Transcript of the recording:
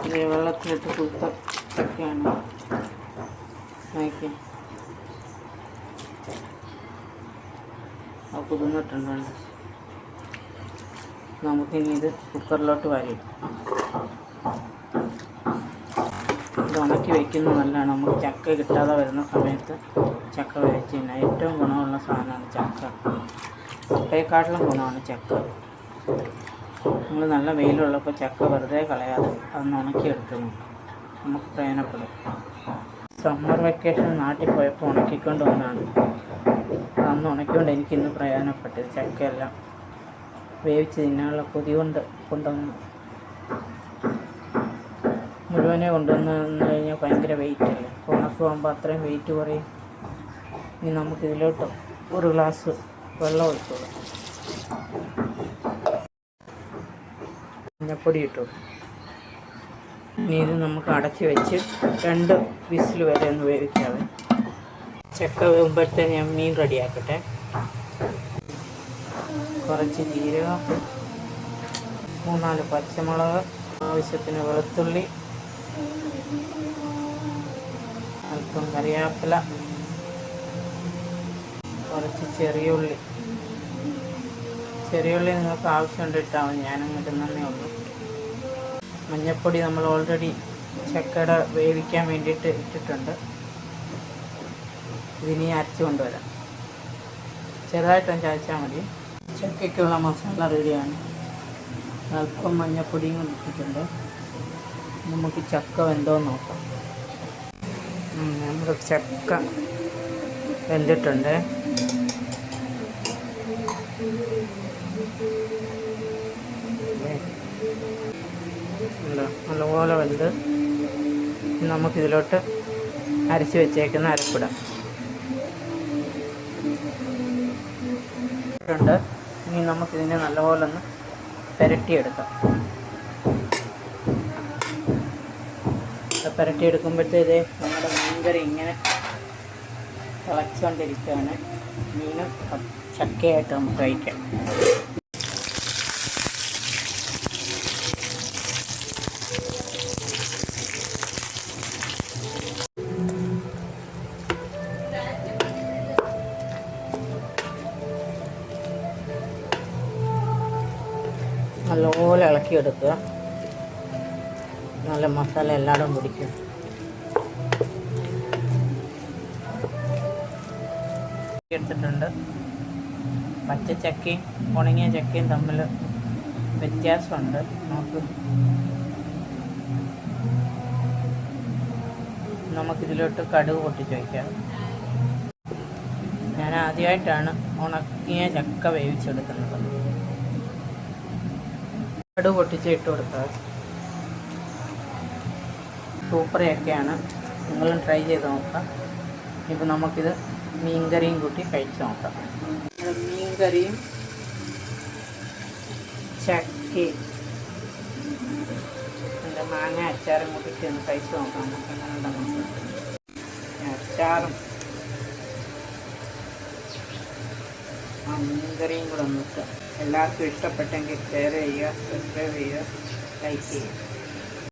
ഇത് വെള്ളത്തിലിട്ട് കുത്ത ചക്കയാണ്. നോക്കി അത് കുതിർന്നിട്ടുണ്ട്. നമുക്കിനി ഇത് കുക്കറിലോട്ട് വാരിയിടാം. ഇത് ഉണക്കി വയ്ക്കുന്നത് നല്ലതാണ്. നമുക്ക് ചക്ക കിട്ടാതെ വരുന്ന സമയത്ത് ചക്ക വേവിച്ച് കഴിഞ്ഞാൽ ഏറ്റവും ഗുണമുള്ള സാധനമാണ് ചക്ക. ചക്കയെക്കാട്ടിലും ഗുണമാണ് ചക്ക. നമ്മൾ നല്ല വെയിലുള്ളപ്പോൾ ചക്ക വെറുതെ കളയാതെ അതൊന്ന് ഉണക്കിയെടുക്കുന്നു, നമുക്ക് പ്രയോജനപ്പെടും. സമ്മർ വെക്കേഷൻ നാട്ടിൽ പോയപ്പോൾ ഉണക്കിക്കൊണ്ട് വന്നാണ്. അന്ന് ഉണക്കിക്കൊണ്ട് എനിക്കിന്ന് പ്രയോജനപ്പെട്ടത്. ചക്കയെല്ലാം വേവിച്ച് തിന്നാനുള്ള കൊതി കൊണ്ട് കൊണ്ടുവന്നു. മുഴുവനെ കൊണ്ടുവന്ന് കഴിഞ്ഞാൽ ഭയങ്കര വെയിറ്റ് അല്ലേ. ഉണക്കുമ്പോൾ അത്രയും വെയിറ്റ് കുറയും. ഇനി നമുക്കിതിലോട്ട് ഒരു ഗ്ലാസ് വെള്ളം ഒഴിച്ചോളൂ. മഞ്ഞപ്പൊടി ഇട്ടു. ഇനി ഇത് നമുക്ക് അടച്ച് വെച്ച് 2 വിസിൽ വരെ ഒന്ന് വേവിക്കാവേ. ചക്ക വേകുമ്പോഴത്തേന് ഞാൻ മീൻ റെഡിയാക്കട്ടെ. കുറച്ച് ജീരകം, 3-4 പച്ചമുളക്, ആവശ്യത്തിന് വെളുത്തുള്ളി, അല്പം കറിവേപ്പില, കുറച്ച് ചെറിയുള്ളി. നിങ്ങൾക്ക് ആവശ്യമുണ്ട് ഇട്ടാൽ മതി, ഞാനങ്ങ് ഇടുന്നേ ഉള്ളൂ. മഞ്ഞൾപ്പൊടി നമ്മൾ ഓൾറെഡി ചക്കയുടെ വേവിക്കാൻ വേണ്ടിയിട്ട് ഇട്ടിട്ടുണ്ട്. ഇതിനി അരച്ച് കൊണ്ടുവരാം. ചെറുതായിട്ടൊന്ന് ചതച്ചാൽ മതി. ചക്കയ്ക്കുള്ള മസാല റെഡിയാണ്. അല്പം മഞ്ഞൾപ്പൊടിയും കൊണ്ട് ഇട്ടിട്ടുണ്ട്. നമുക്ക് ചക്ക വെന്തോന്ന് നോക്കാം. നമ്മുടെ ചക്ക വെന്തിട്ടുണ്ട്. നല്ലപോലെ വെന്ത് നമുക്കിതിലോട്ട് അരച്ച് വെച്ചേക്കുന്ന അരപ്പിടാം. ഇനി നമുക്കിതിനെ നല്ലപോലെ ഒന്ന് പുരട്ടിയെടുക്കാം. പുരട്ടിയെടുക്കുമ്പോഴത്തേത് നമ്മുടെ മീൻകറി ഇങ്ങനെ തിളച്ചുകൊണ്ടിരിക്കുകയാണ്. മീനും ചക്കയായിട്ട് നമുക്ക് കഴിക്കാം. നല്ലപോലെ ഇളക്കിയെടുക്കുക. നല്ല മസാല എല്ലായിടും പിടിക്കും. എടുത്തിട്ടുണ്ട്. പച്ച ചക്കയും ഉണങ്ങിയ ചക്കയും തമ്മിൽ വ്യത്യാസമുണ്ട്. നമുക്കിതിലോട്ട് കടുക് പൊട്ടിച്ച് വയ്ക്കാം. ഞാൻ ആദ്യമായിട്ടാണ് ഉണങ്ങിയ ചക്ക വേവിച്ചെടുക്കുന്നത്. കടുക് പൊട്ടിച്ച് ഇട്ട് കൊടുക്കുക. സൂപ്പർ ചക്കയാണ്, നിങ്ങളും ട്രൈ ചെയ്ത് നോക്കാം. ഇപ്പോൾ നമുക്കിത് മീൻകറിയും കൂട്ടി കഴിച്ച് നോക്കാം. മീൻകറിയും ചക്കയും മാങ്ങ അച്ചാറും കൂട്ടിയിട്ട് ഒന്ന് കഴിച്ച് നോക്കാം. നമുക്ക് എങ്ങനെ ഉണ്ടെന്ന്. അച്ചാറും മീൻകറിയും കൂടെ ഒന്നിട്ട് എല്ലാവർക്കും ഇഷ്ടപ്പെട്ടെങ്കിൽ ഷെയർ ചെയ്യുക, സബ്സ്ക്രൈബ് ചെയ്യുക, ലൈക്ക് ചെയ്യുക.